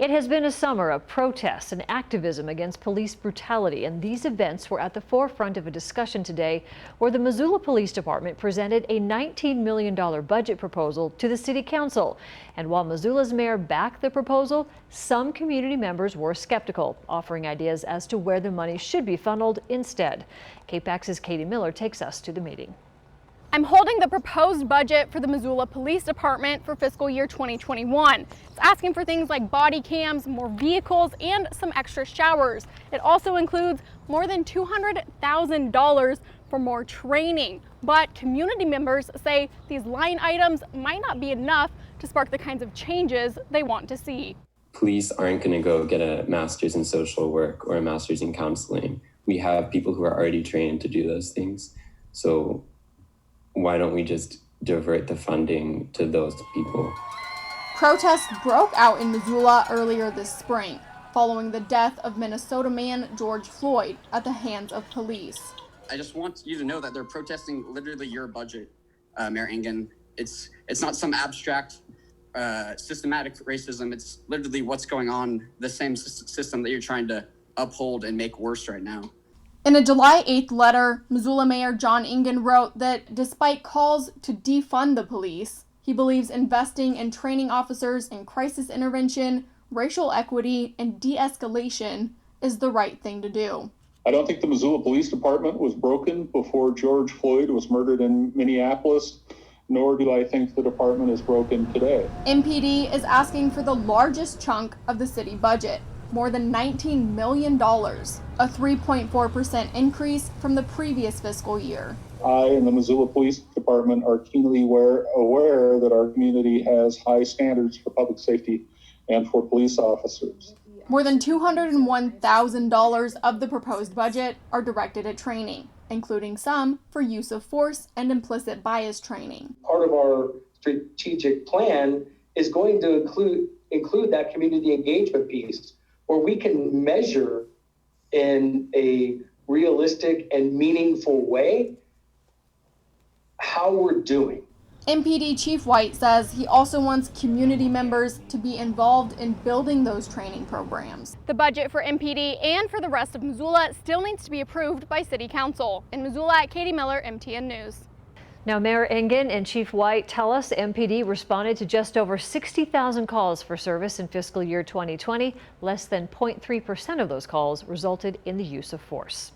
It has been a summer of protests and activism against police brutality, and these events were at the forefront of a discussion today where the Missoula Police Department presented a $19 million budget proposal to the City Council. And while Missoula's mayor backed the proposal, some community members were skeptical, offering ideas as to where the money should be funneled instead. KPAX's Katie Miller takes us to the meeting. I'm holding the proposed budget for the Missoula Police Department for fiscal year 2021. It's asking for things like body cams, more vehicles, and some extra showers. It also includes more than $200,000 for more training. But community members say these line items might not be enough to spark the kinds of changes they want to see. Police aren't going to go get a master's in social work or a master's in counseling. We have people who are already trained to do those things. So why don't we just divert the funding to those people? Protests broke out in Missoula earlier this spring, following the death of Minnesota man George Floyd at the hands of police. I just want you to know that they're protesting literally your budget, Mayor Engen. It's not some abstract, systematic racism. It's literally what's going on, the same system that you're trying to uphold and make worse right now. In a July 8th letter, Missoula Mayor John Engen wrote that despite calls to defund the police, he believes investing in training officers in crisis intervention, racial equity, and de-escalation is the right thing to do. I don't think the Missoula Police Department was broken before George Floyd was murdered in Minneapolis, nor do I think the department is broken today. MPD is asking for the largest chunk of the city budget, more than $19 million, a 3.4% increase from the previous fiscal year. I and the Missoula Police Department are keenly aware that our community has high standards for public safety and for police officers. More than $201,000 of the proposed budget are directed at training, including some for use of force and implicit bias training. Part of our strategic plan is going to include that community engagement piece, where we can measure in a realistic and meaningful way how we're doing. MPD Chief White says he also wants community members to be involved in building those training programs. The budget for MPD and for the rest of Missoula still needs to be approved by City Council. In Missoula, Katie Miller, MTN News. Now, Mayor Engen and Chief White tell us MPD responded to just over 60,000 calls for service in fiscal year 2020. Less than 0.3% of those calls resulted in the use of force.